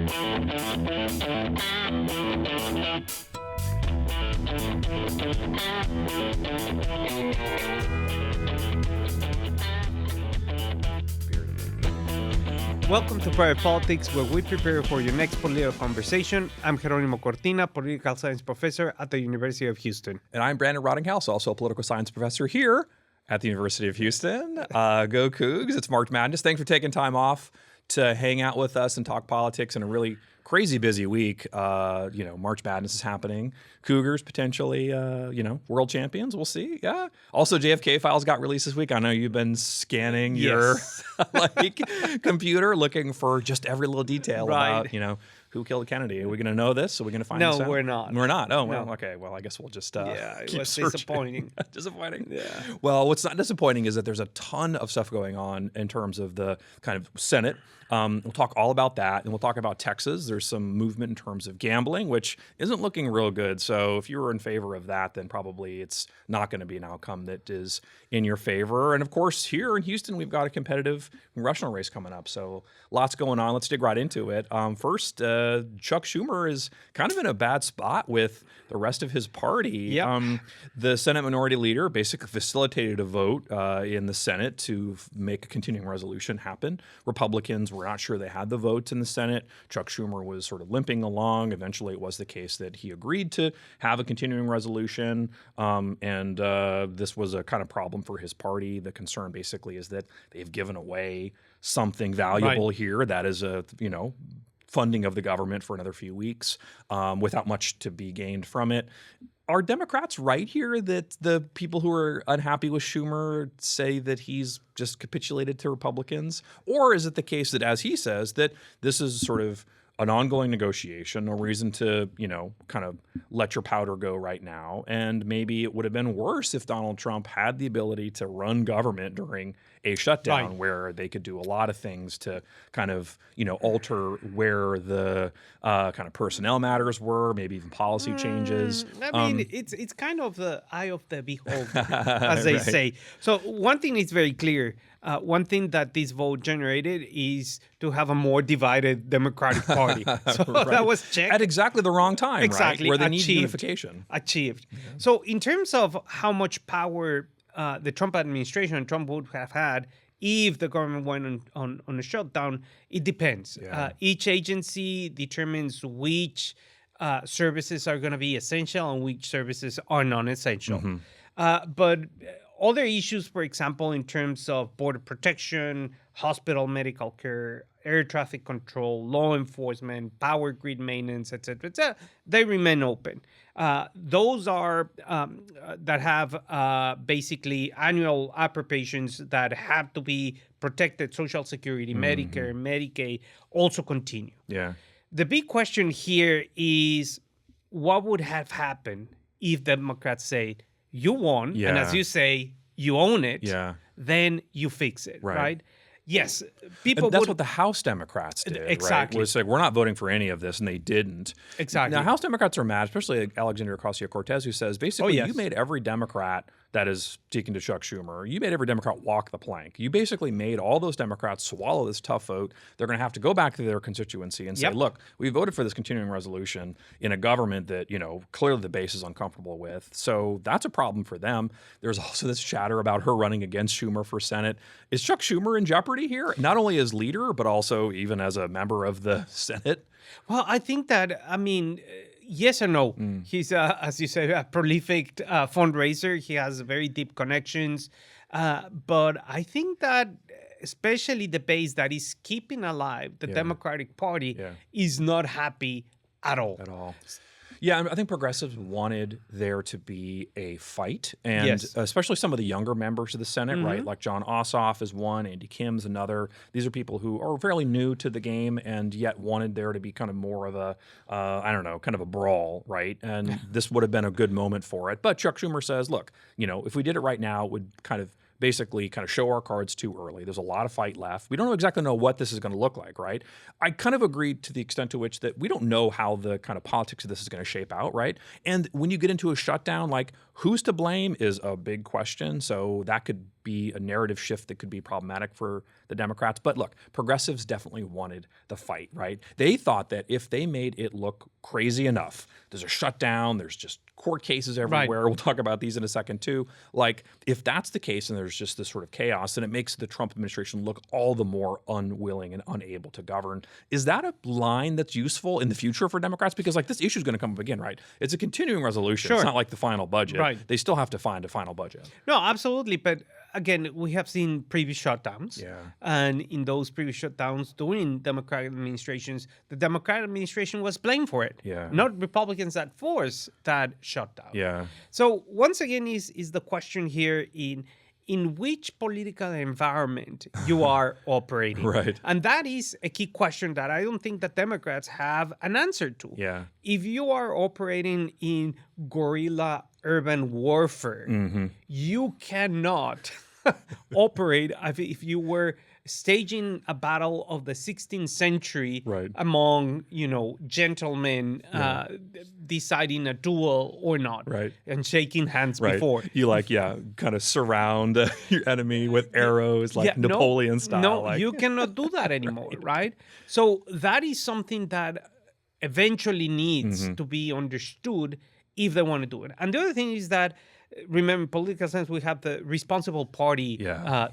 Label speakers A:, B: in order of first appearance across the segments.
A: Welcome to Private Politics, where we prepare for your next political conversation. I'm Jeronimo Cortina, political science professor at the University of Houston.
B: And I'm Brandon Rottinghaus, also a political science professor here at the University of Houston. Go Cougs. It's March Madness. Thanks for taking time off to hang out with us and talk politics in a really crazy busy week. March Madness is happening. Cougars potentially, world champions. We'll see. Yeah. Also, JFK files got released this week. I know you've been scanning your computer, looking for just every little detail about, who killed Kennedy. Are we going to know this? Are we going to find this out?
A: No, we're not.
B: We're not. Oh, well, okay. Well, I guess we'll just
A: it
B: keep
A: was
B: searching.
A: disappointing.
B: Disappointing.
A: Yeah.
B: Well, what's not disappointing is that there's a ton of stuff going on in terms of the kind of Senate. We'll talk all about that, and we'll talk about Texas. There's some movement in terms of gambling, which isn't looking real good. So if you were in favor of that, then probably it's not going to be an outcome that is in your favor. And of course, here in Houston, we've got a competitive congressional race coming up. So lots going on. Let's dig right into it. First, Chuck Schumer is kind of in a bad spot with the rest of his party.
A: Yep.
B: The Senate Minority Leader basically facilitated a vote in the Senate to make a continuing resolution happen. Republicans were not sure they had the votes in the Senate. Chuck Schumer was sort of limping along. Eventually, it was the case that he agreed to have a continuing resolution, and this was a kind of problem for his party. The concern basically is that they've given away something valuable here that is funding of the government for another few weeks without much to be gained from it. Are Democrats right here that the people who are unhappy with Schumer say that he's just capitulated to Republicans? Or is it the case that, as he says, that this is sort of an ongoing negotiation, no reason to, kind of let your powder go right now? And maybe it would have been worse if Donald Trump had the ability to run government during a shutdown where they could do a lot of things to kind of, alter where the kind of personnel matters were, maybe even policy changes.
A: It's kind of the eye of the beholder, as they say. So one thing is very clear. One thing that this vote generated is to have a more divided Democratic Party. So that was checked.
B: At exactly the wrong time,
A: exactly,
B: where they need unification.
A: Achieved. Yeah. So in terms of how much power the Trump administration and Trump would have had if the government went on a shutdown, it depends.
B: Yeah.
A: Each agency determines which services are going to be essential and which services are non-essential. Mm-hmm. But other issues, for example, in terms of border protection, hospital medical care, air traffic control, law enforcement, power grid maintenance, et cetera, they remain open. Those are that have basically annual appropriations that have to be protected. Social Security, Medicare, Medicaid also continue.
B: Yeah.
A: The big question here is what would have happened if Democrats say, you won, and as you say, you own it, then you fix it, right? Yes,
B: people. That's what the House Democrats did.
A: Exactly.
B: Right? Was like, we're not voting for any of this, and they didn't.
A: Exactly.
B: Now, House Democrats are mad, especially Alexandria Ocasio-Cortez, who says basically you made every Democrat that is speaking to Chuck Schumer, you made every Democrat walk the plank. You basically made all those Democrats swallow this tough vote. They're going to have to go back to their constituency and say, look, we voted for this continuing resolution in a government that, clearly the base is uncomfortable with. So that's a problem for them. There's also this chatter about her running against Schumer for Senate. Is Chuck Schumer in jeopardy here? Not only as leader, but also even as a member of the Senate?
A: Well, I think that, yes and no. He's, as you say, a prolific fundraiser. He has very deep connections. But I think that especially the base that is keeping alive the Democratic Party is not happy at all.
B: At all. Yeah, I think progressives wanted there to be a fight, and especially some of the younger members of the Senate, right? Like John Ossoff is one, Andy Kim's another. These are people who are fairly new to the game and yet wanted there to be kind of more of a, kind of a brawl, right? And this would have been a good moment for it. But Chuck Schumer says, look, if we did it right now, it would kind of basically kind of show our cards too early. There's a lot of fight left. We don't exactly know what this is going to look like, right? I kind of agreed to the extent to which that we don't know how the kind of politics of this is going to shape out, right? And when you get into a shutdown, like who's to blame is a big question. So that could be a narrative shift that could be problematic for the Democrats. But look, progressives definitely wanted the fight, right? They thought that if they made it look crazy enough, there's a shutdown, there's just court cases everywhere.
A: Right.
B: We'll talk about these in a second too. Like, if that's the case and there's just this sort of chaos, then it makes the Trump administration look all the more unwilling and unable to govern. Is that a line that's useful in the future for Democrats? Because like this issue is going to come up again, right? It's a continuing resolution.
A: Sure.
B: It's not like the final budget.
A: Right.
B: They still have to find a final budget.
A: No, absolutely. But again, we have seen previous shutdowns.
B: Yeah.
A: And in those previous shutdowns during Democratic administrations, the Democratic administration was blamed for it.
B: Yeah.
A: Not Republicans that forced that shutdown.
B: Yeah.
A: So once again is the question here in which political environment you are operating.
B: Right.
A: And that is a key question that I don't think that Democrats have an answer to.
B: Yeah.
A: If you are operating in guerrilla urban warfare, you cannot operate if you were staging a battle of the 16th century
B: Right.
A: among, gentlemen deciding a duel or not,
B: Right.
A: and shaking hands
B: Right.
A: before.
B: You kind of surround your enemy with arrows like Napoleon style.
A: No,
B: like.
A: you cannot do that anymore, right? So that is something that eventually needs to be understood if they want to do it. And the other thing is that, remember, in political science, we have the responsible party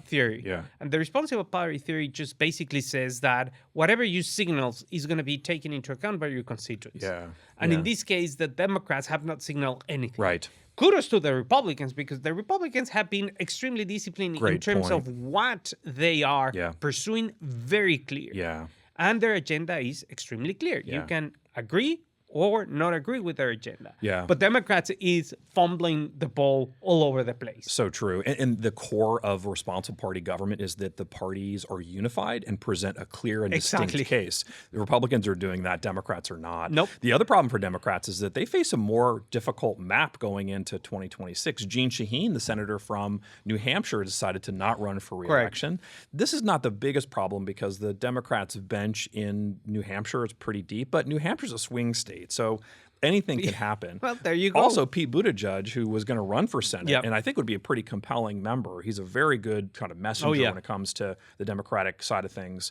A: theory.
B: Yeah.
A: And the responsible party theory just basically says that whatever you signals is going to be taken into account by your constituents.
B: Yeah.
A: And in this case, the Democrats have not signaled anything.
B: Right.
A: Kudos to the Republicans, because the Republicans have been extremely disciplined in
B: Great
A: terms
B: point.
A: of what they are pursuing, very clear.
B: Yeah.
A: And their agenda is extremely clear.
B: Yeah.
A: You can agree or not agree with their agenda.
B: Yeah.
A: But Democrats is fumbling the ball all over the place.
B: So true. And the core of responsible party government is that the parties are unified and present a clear and distinct case. The Republicans are doing that. Democrats are not.
A: Nope.
B: The other problem for Democrats is that they face a more difficult map going into 2026. Jeanne Shaheen, the senator from New Hampshire, decided to not run for re-election. This is not the biggest problem because the Democrats' bench in New Hampshire is pretty deep, but New Hampshire's a swing state. So anything can happen.
A: Well, there you go.
B: Also, Pete Buttigieg, who was going to run for Senate,
A: Yep.
B: and I think would be a pretty compelling member. He's a very good kind of messenger when it comes to the Democratic side of things.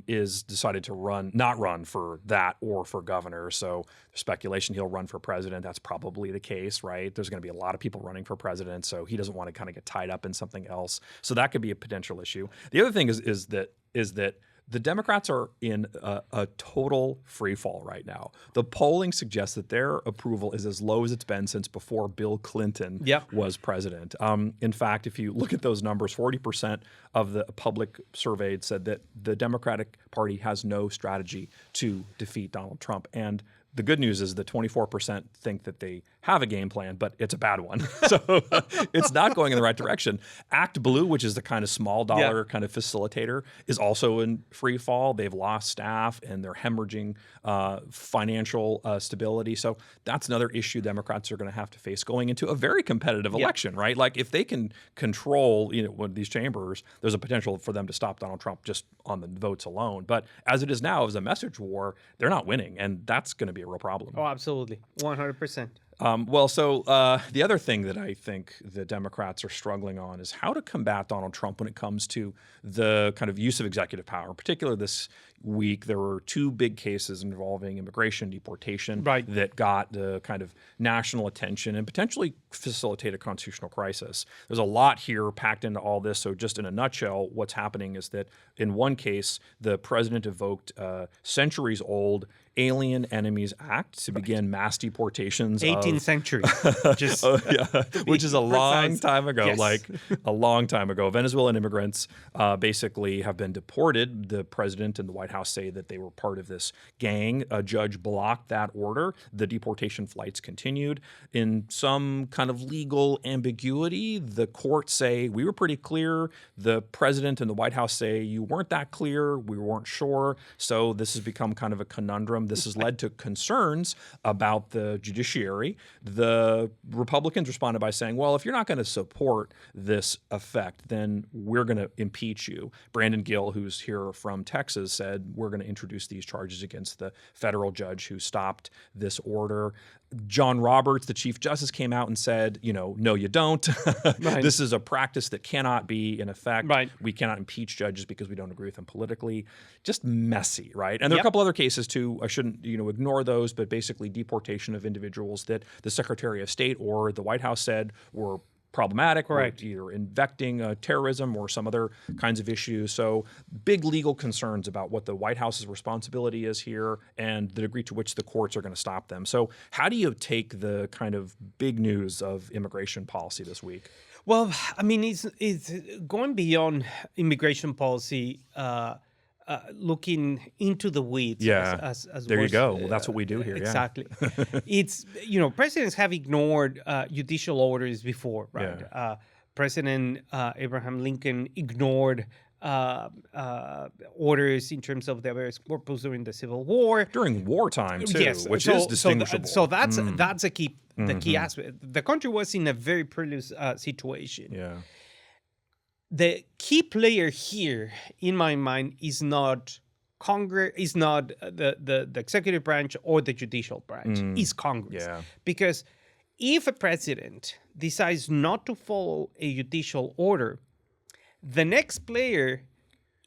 B: Is decided to not run for that or for governor. So speculation he'll run for president. That's probably the case, right? There's going to be a lot of people running for president, so he doesn't want to kind of get tied up in something else. So that could be a potential issue. The other thing is that the Democrats are in a total free fall right now. The polling suggests that their approval is as low as it's been since before Bill Clinton was president. In fact, if you look at those numbers, 40% of the public surveyed said that the Democratic Party has no strategy to defeat Donald Trump. And the good news is that 24% think that they have a game plan, but it's a bad one. So it's not going in the right direction. Act Blue, which is the kind of small dollar kind of facilitator, is also in free fall. They've lost staff and they're hemorrhaging financial stability. So that's another issue Democrats are going to have to face going into a very competitive election, right? Like if they can control, one of these chambers, there's a potential for them to stop Donald Trump just on the votes alone. But as it is now, as a message war, they're not winning, and that's going to be a real problem.
A: Oh, absolutely. 100%.
B: The other thing that I think the Democrats are struggling on is how to combat Donald Trump when it comes to the kind of use of executive power. In particular, this week, there were two big cases involving immigration, deportation, that got the kind of national attention and potentially facilitate a constitutional crisis. There's a lot here packed into all this. So just in a nutshell, what's happening is that in one case, the president evoked centuries-old Alien Enemies Act to begin mass deportations
A: 18th century. Just
B: which is a long time ago,
A: Yes.
B: like a long time ago. Venezuelan immigrants basically have been deported. The president and the White House say that they were part of this gang. A judge blocked that order. The deportation flights continued. In some kind of legal ambiguity, the courts say, we were pretty clear. The president and the White House say, you weren't that clear. We weren't sure. So this has become kind of a conundrum. This has led to concerns about the judiciary. The Republicans responded by saying, well, if you're not going to support this effect, then we're going to impeach you. Brandon Gill, who's here from Texas, said said, we're going to introduce these charges against the federal judge who stopped this order. John Roberts, the Chief Justice, came out and said, no, you don't.
A: Right.
B: This is a practice that cannot be in effect.
A: Right.
B: We cannot impeach judges because we don't agree with them politically. Just messy, right? And there are a couple other cases too. I shouldn't, ignore those, but basically deportation of individuals that the Secretary of State or the White House said were problematic,
A: correct,
B: or either infecting terrorism or some other kinds of issues. So big legal concerns about what the White House's responsibility is here and the degree to which the courts are going to stop them. So how do you take the kind of big news of immigration policy this week?
A: Well, I mean, it's going beyond immigration policy, looking into the weeds.
B: Yeah,
A: as
B: there you
A: was,
B: go. Well, that's what we do here.
A: Exactly. It's, presidents have ignored judicial orders before, right?
B: Yeah.
A: President Abraham Lincoln ignored orders in terms of the habeas corpus during the Civil War.
B: During wartime, too,
A: yes,
B: which is distinguishable.
A: So that's a key, the key aspect. The country was in a very perilous situation.
B: Yeah.
A: The key player here, in my mind, is not Congress, is not the executive branch or the judicial branch. Is Congress.
B: Yeah.
A: Because if a president decides not to follow a judicial order, the next player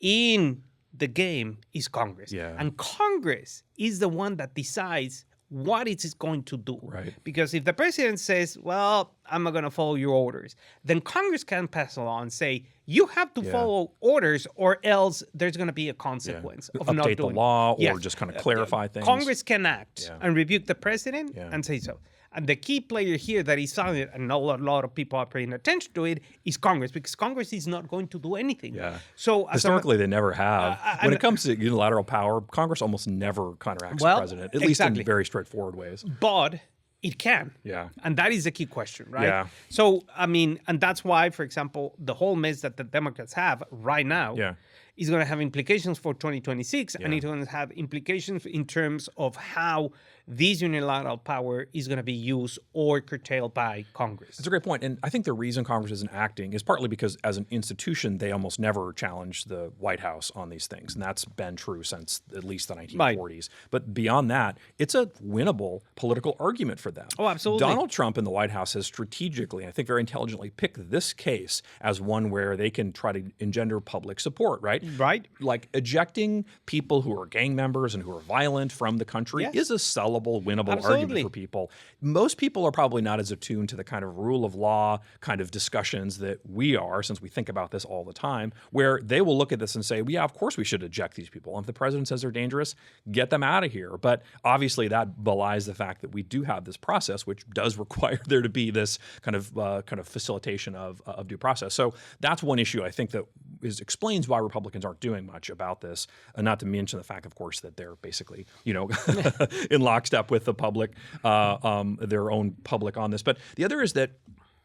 A: in the game is Congress.
B: Yeah.
A: And Congress is the one that decides what it is going to do.
B: Right.
A: Because if the president says, well, I'm not going to follow your orders, then Congress can pass a law and say, you have to follow orders or else there's going to be a consequence of not doing
B: update the law
A: it.
B: or just kind of clarify things.
A: Congress can act and rebuke the president
B: Yeah.
A: and say so. And the key player here that is silent, and a lot of people are paying attention to it, is Congress, because Congress is not going to do anything.
B: Yeah.
A: So
B: historically, they never have. When it comes to unilateral power, Congress almost never counteracts the president, at least in very straightforward ways.
A: But it can.
B: Yeah.
A: And that is the key question, right?
B: Yeah.
A: So, I mean, and that's why, for example, the whole mess that the Democrats have right now is going to have implications for 2026, and it's going to have implications in terms of how this unilateral power is going to be used or curtailed by Congress.
B: That's a great point. And I think the reason Congress isn't acting is partly because as an institution, they almost never challenge the White House on these things. And that's been true since at least the 1940s.
A: Right.
B: But beyond that, it's a winnable political argument for them.
A: Oh, absolutely.
B: Donald Trump and the White House has strategically, I think very intelligently, picked this case as one where they can try to engender public support, right?
A: Right.
B: Like ejecting people who are gang members and who are violent from the country is a sellable, winnable argument for people. Most people are probably not as attuned to the kind of rule of law kind of discussions that we are, since we think about this all the time, where they will look at this and say, well, yeah, of course we should eject these people. And if the president says they're dangerous, get them out of here. But obviously that belies the fact that we do have this process, which does require there to be this kind of facilitation of due process. So that's one issue I think that explains why Republicans aren't doing much about this, and not to mention the fact, of course, that they're basically, in lockstep with the public, their own public on this. But the other is that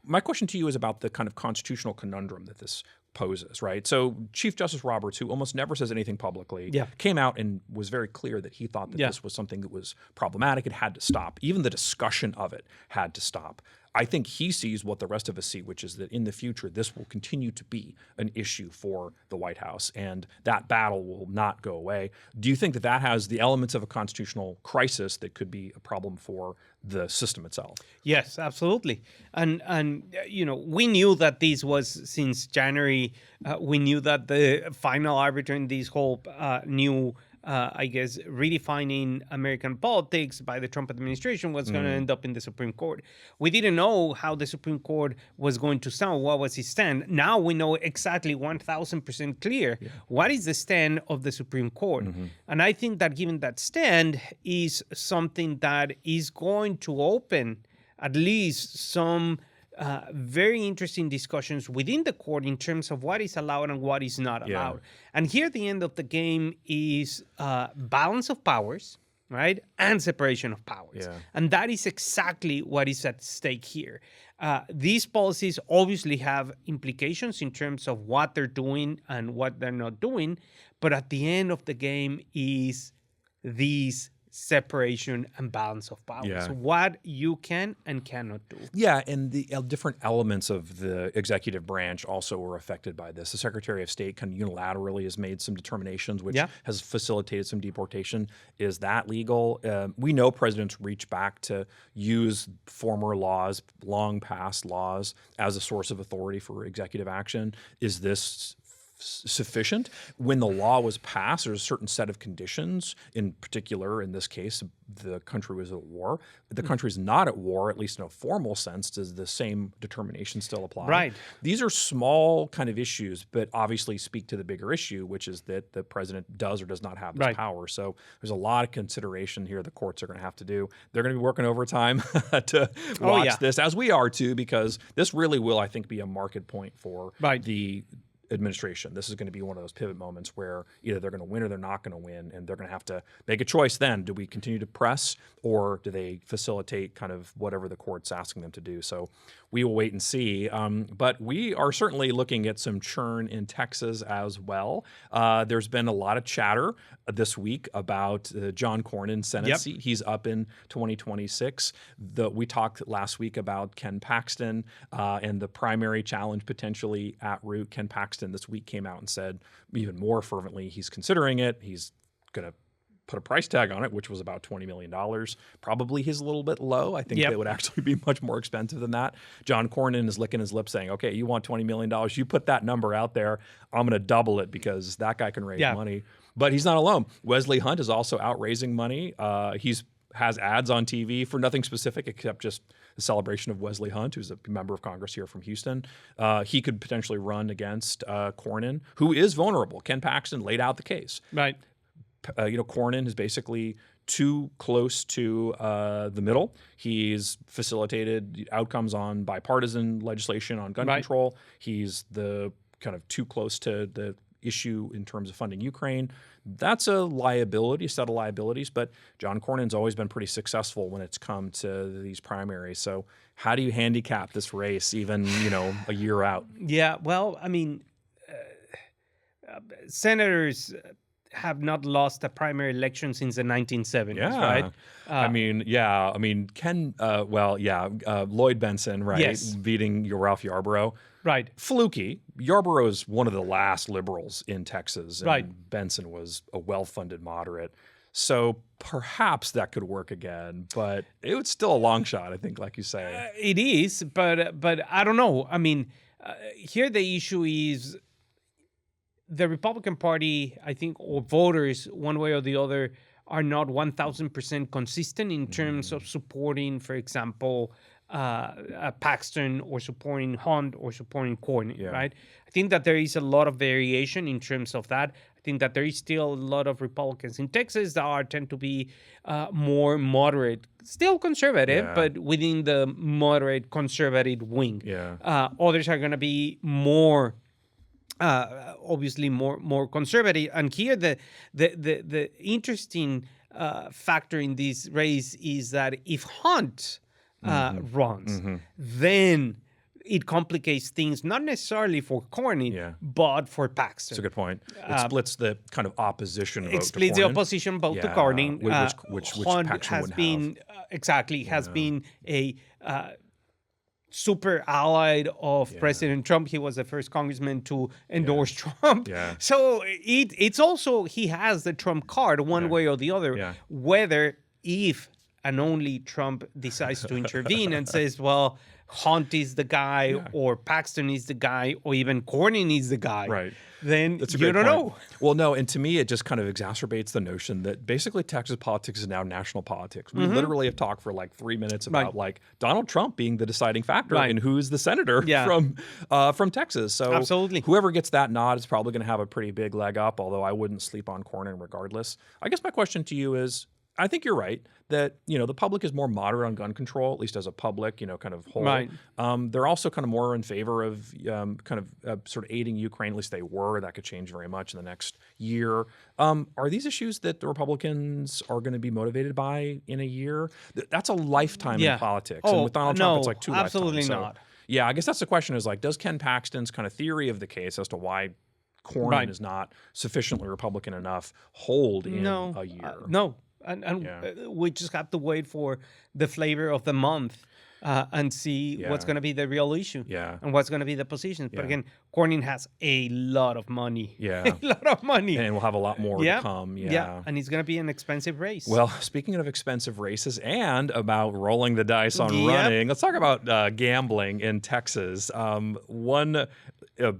B: my question to you is about the kind of constitutional conundrum that this poses, right? So Chief Justice Roberts, who almost never says anything publicly, came out and was very clear that he thought that this was something that was problematic. It had to stop. Even the discussion of it had to stop. I think he sees what the rest of us see, which is that in the future, this will continue to be an issue for the White House, and that battle will not go away. Do you think that that has the elements of a constitutional crisis that could be a problem for the system itself? Yes,
A: absolutely. And we knew that this was since January. We knew that the final arbiter in this whole new redefining American politics by the Trump administration was going to end up in the Supreme Court. We didn't know how the Supreme Court was going to stand, what was his stand. Now we know exactly 1,000% clear what is the stand of the Supreme Court. And I think that given that stand is something that is going to open at least some very interesting discussions within the court in terms of what is allowed and what is not allowed. And here the end of the game is balance of powers, right? And separation of powers. And that is exactly what is at stake here. These policies obviously have implications in terms of what they're doing and what they're not doing. But at the end of the game is these separation and balance of powers.
B: Yeah.
A: What you can and cannot do.
B: Yeah, and the different elements of the executive branch also were affected by this. The Secretary of State kind of unilaterally has made some determinations, which has facilitated some deportation. Is that legal? We know presidents reach back to use former laws, long past laws, as a source of authority for executive action. Is this sufficient? When the law was passed, there's a certain set of conditions. In particular, in this case, the country was at war. The country's not at war, at least in a formal sense. Does the same determination still apply?
A: Right.
B: These are small kind of issues, but obviously speak to the bigger issue, which is that the president does or does not have this power. So there's a lot of consideration here the courts are going to have to do. They're going to be working overtime to watch this, as we are too, because this really will, I think, be a market point for the administration. This is going to be one of those pivot moments where either they're going to win or they're not going to win, and they're going to have to make a choice then. Do we continue to press, or do they facilitate kind of whatever the court's asking them to do? So we will wait and see. But we are certainly looking at some churn in Texas as well. There's been a lot of chatter this week about John Cornyn's Senate seat. He's up in 2026. We talked last week about Ken Paxton and the primary challenge potentially at root. Ken Paxton this week came out and said even more fervently he's considering it. He's going to put a price tag on it, which was about $20 million. Probably he's a little bit low. I think it would actually be much more expensive than that. John Cornyn is licking his lips saying, okay, you want $20 million. You put that number out there. I'm going to double it because that guy can raise money. But he's not alone. Wesley Hunt is also out raising money. Has ads on TV for nothing specific except just the celebration of Wesley Hunt, who's a member of Congress here from Houston. He could potentially run against Cornyn, who is vulnerable. Ken Paxton laid out the case.
A: Right.
B: Cornyn is basically too close to the middle. He's facilitated outcomes on bipartisan legislation on gun control. He's the kind of too close to the issue in terms of funding Ukraine. That's a liability, a set of liabilities, but John Cornyn's always been pretty successful when it's come to these primaries. So how do you handicap this race even, a year out? Yeah,
A: well, I mean, senators have not lost a primary election since the 1970s, right?
B: Lloyd Benson, right?
A: Yes.
B: Beating Ralph Yarborough.
A: Right.
B: Fluky. Yarborough is one of the last liberals in Texas. And
A: right.
B: Benson was a well-funded moderate. So perhaps that could work again, but it was still a long shot, I think, like you say.
A: It is, but I don't know. I mean, here the issue is the Republican Party, I think, or voters, one way or the other, are not 1,000% consistent in terms of supporting, for example, Paxton or supporting Hunt or supporting Cornyn, right? I think that there is a lot of variation in terms of that. I think that there is still a lot of Republicans in Texas that tend to be more moderate, still conservative, but within the moderate conservative wing. Others are going to be more obviously more conservative. And here the interesting factor in this race is that if Hunt runs, then it complicates things, not necessarily for Cornyn, but for Paxton.
B: That's a good point. It splits the kind of opposition vote to Cornyn.
A: It splits the opposition vote to Cornyn.
B: Which
A: Hunt
B: Paxton
A: has
B: wouldn't
A: been,
B: have.
A: Has been a super allied of President Trump. He was the first congressman to endorse Trump. So it's also, he has the Trump card one way or the other, whether if and only Trump decides to intervene and says, well, Hunt is the guy or Paxton is the guy or even Cornyn is the guy.
B: Right.
A: Then you don't know.
B: Well, no, and to me, it just kind of exacerbates the notion that basically Texas politics is now national politics. We literally have talked for like 3 minutes about like Donald Trump being the deciding factor in who's the senator from Texas. So
A: absolutely,
B: whoever gets that nod is probably going to have a pretty big leg up, although I wouldn't sleep on Cornyn regardless. I guess my question to you is, I think you're right that, the public is more moderate on gun control, at least as a public, kind of whole.
A: Right.
B: They're also kind of more in favor of sort of aiding Ukraine, at least they were. That could change very much in the next year. Are these issues that the Republicans are going to be motivated by in a year? That's a lifetime in politics. And with Donald Trump, it's like 2 lifetimes.
A: Absolutely not.
B: Yeah, I guess that's the question is like, does Ken Paxton's kind of theory of the case as to why Cornyn is not sufficiently Republican enough hold in a year?
A: And we just have to wait for the flavor of the month and see what's going to be the real issue and what's going to be the positions. But again, Cornyn has a lot of money.
B: Yeah.
A: A lot of money.
B: And we'll have a lot more to come.
A: Yeah. And it's going to be an expensive race.
B: Well, speaking of expensive races and about rolling the dice on running, let's talk about gambling in Texas. One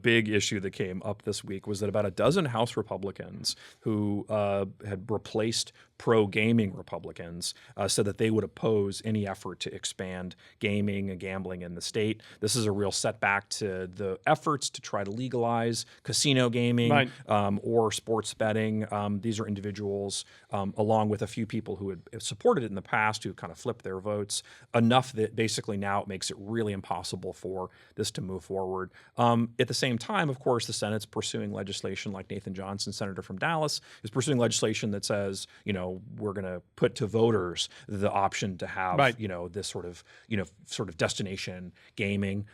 B: big issue that came up this week was that about a dozen House Republicans who had replaced pro-gaming Republicans said that they would oppose any effort to expand gaming and gambling in the state. This is a real setback to the efforts to try to legalize casino gaming or sports betting. These are individuals, along with a few people who had supported it in the past, who kind of flipped their votes, enough that basically now it makes it really impossible for this to move forward. At the same time, of course, the Senate's pursuing legislation, like Nathan Johnson, senator from Dallas, is pursuing legislation that says, we're going to put to voters the option to have, this sort of destination gaming.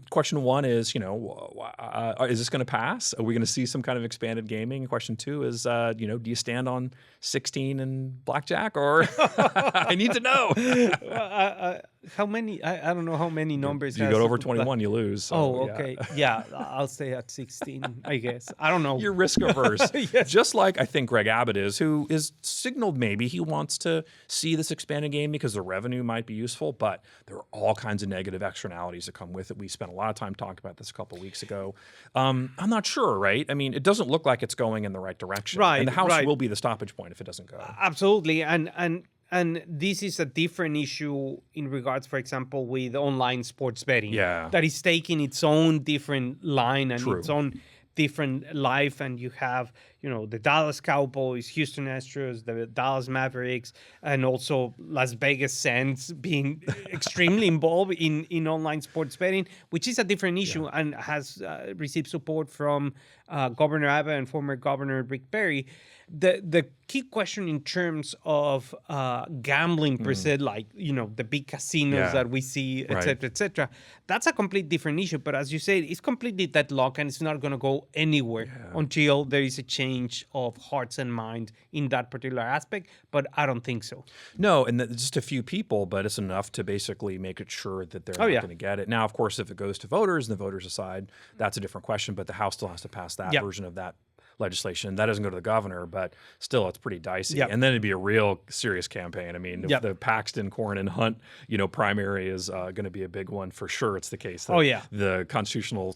B: Question one is, is this going to pass? Are we going to see some kind of expanded gaming? Question two is, do you stand on 16 and blackjack, or I need to know.
A: How many? I don't know how many numbers.
B: You go over 21, you lose. So,
A: okay. Yeah, I'll stay at 16, I guess. I don't know.
B: You're risk averse. Just like I think Greg Abbott is, who is signaled maybe he wants to see this expanded game because the revenue might be useful, but there are all kinds of negative externalities that come with it. We spent a lot of time talking about this a couple of weeks ago. I'm not sure, right? I mean, it doesn't look like it's going in the right direction.
A: Right.
B: And the House will be the stoppage point if it doesn't go.
A: Absolutely. And this is a different issue in regards, for example, with online sports betting.
B: Yeah.
A: That is taking its own different line and its own different life. And you have, the Dallas Cowboys, Houston Astros, the Dallas Mavericks, and also Las Vegas Sands being extremely involved in online sports betting, which is a different issue and has received support from Governor Abbott and former Governor Rick Perry. The key question in terms of gambling per se, like, the big casinos that we see, et cetera, that's a completely different issue. But as you said, it's completely deadlocked and it's not going to go anywhere until there is a change of hearts and minds in that particular aspect. But I don't think so.
B: No, and just a few people, but it's enough to basically make it sure that they're not going to get it. Now, of course, if it goes to voters and the voters decide, that's a different question. But the House still has to pass that version of that legislation. That doesn't go to the governor, but still it's pretty dicey. And then it'd be a real serious campaign. I mean, if the Paxton, Cornyn, Hunt, primary is going to be a big one for sure. It's the case that the constitutional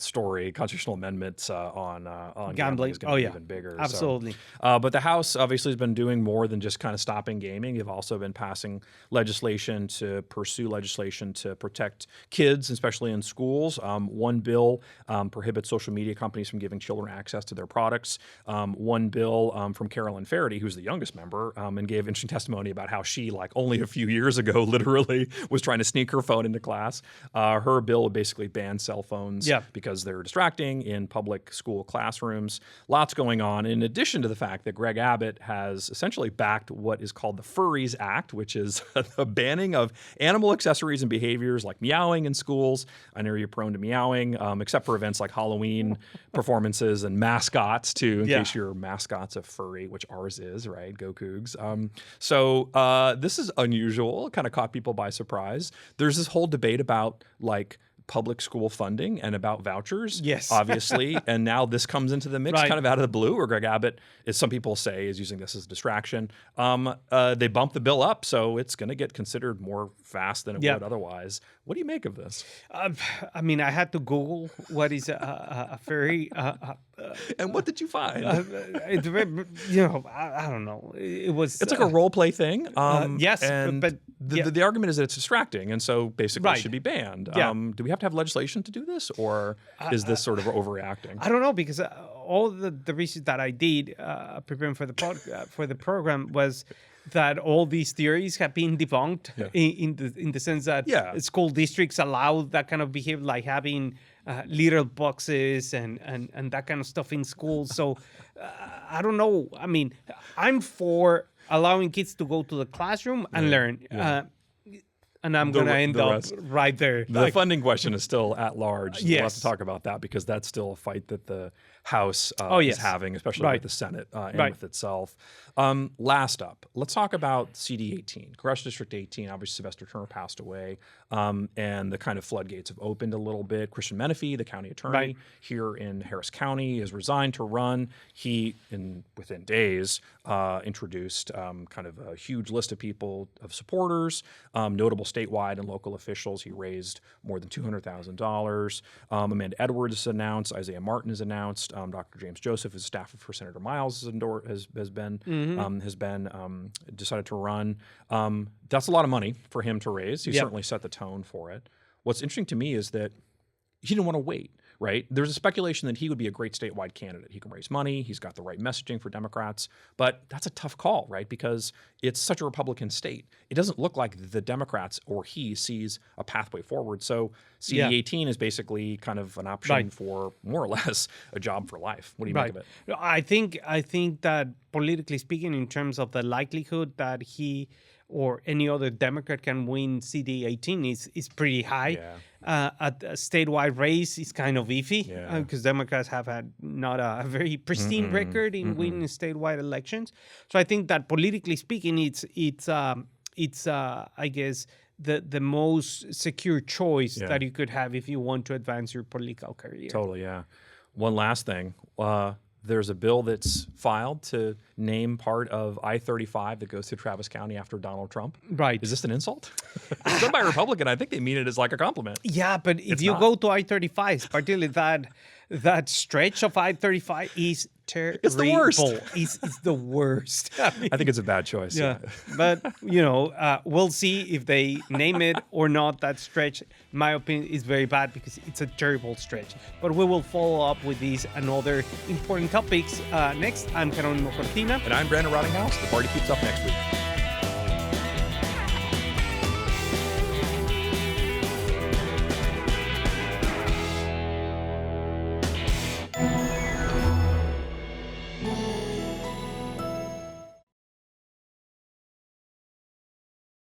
B: amendments on gambling is going to be even bigger.
A: Absolutely.
B: So, but the House obviously has been doing more than just kind of stopping gaming. They've also been passing legislation to protect kids, especially in schools. One bill prohibits social media companies from giving children access to their products. One bill from Carolyn Faraday, who's the youngest member, and gave interesting testimony about how she, like only a few years ago, literally was trying to sneak her phone into class. Her bill would basically ban cell phones because they're distracting in public school classrooms. Lots going on, in addition to the fact that Greg Abbott has essentially backed what is called the FURRIES Act, which is the banning of animal accessories and behaviors like meowing in schools. I know you're prone to meowing, except for events like Halloween performances and mascots, too. In case your mascot's a furry, which ours is, right? Go Cougs. So this is unusual. It kind of caught people by surprise. There's this whole debate about like public school funding and about vouchers, obviously. And now this comes into the mix kind of out of the blue, where Greg Abbott, as some people say, is using this as a distraction. They bumped the bill up, so it's going to get considered more fast than it would otherwise. What do you make of this?
A: I mean, I had to Google what is a furry.
B: And what did you find?
A: It's very, I don't know. It's
B: like a role play thing.
A: Yes,
B: and
A: but
B: the argument is that it's distracting, and so basically it should be banned. Do we have to have legislation to do this, or is this sort of overreacting?
A: I don't know, because all the research that I did preparing for the program was that all these theories have been debunked in the sense that school districts allow that kind of behavior, like having litter boxes and that kind of stuff in schools. So I don't know. I mean, I'm for allowing kids to go to the classroom and learn. And I'm going to end up right there.
B: The funding question is still at large. We'll have to talk about that, because that's still a fight that the House
A: yes.
B: is having, especially
A: Right.
B: with the Senate and
A: Right.
B: with itself. Last up, let's talk about CD 18, Congressional District 18. Obviously, Sylvester Turner passed away, and the kind of floodgates have opened a little bit. Christian Menefee, the county attorney
A: Right.
B: here in Harris County, has resigned to run. He, within days, introduced kind of a huge list of people, of supporters, notable statewide and local officials. He raised more than $200,000. Amanda Edwards is announced. Isaiah Martin is announced. Dr. James Joseph is staffer for Senator Miles has been decided to run. That's a lot of money for him to raise. He certainly set the tone for it. What's interesting to me is that he didn't want to wait, right? There's a speculation that he would be a great statewide candidate. He can raise money. He's got the right messaging for Democrats. But that's a tough call, right? Because it's such a Republican state. It doesn't look like the Democrats or he sees a pathway forward. So CD 18 is basically kind of an option for more or less a job for life. What do you make of it?
A: I think that politically speaking, in terms of the likelihood that he or any other Democrat can win CD 18 is pretty high. A statewide race is kind of iffy because Democrats have had not a very pristine record in winning statewide elections. So I think that politically speaking, it's I guess the most secure choice that you could have if you want to advance your political career.
B: Totally, yeah. One last thing. There's a bill that's filed to name part of I-35 that goes through Travis County after Donald Trump.
A: Right.
B: Is this an insult? It's done by a Republican. I think they mean it as like a compliment.
A: Yeah, but if you go to I-35, particularly that stretch of I-35 is terrible.
B: It's the worst.
A: It's the worst.
B: I think it's a bad choice.
A: Yeah, but we'll see if they name it or not. That stretch, in my opinion, is very bad because it's a terrible stretch. But we will follow up with these and other important topics next. I'm Jeronimo Cortina.
B: And I'm Brandon Rottinghaus. The party keeps up next week.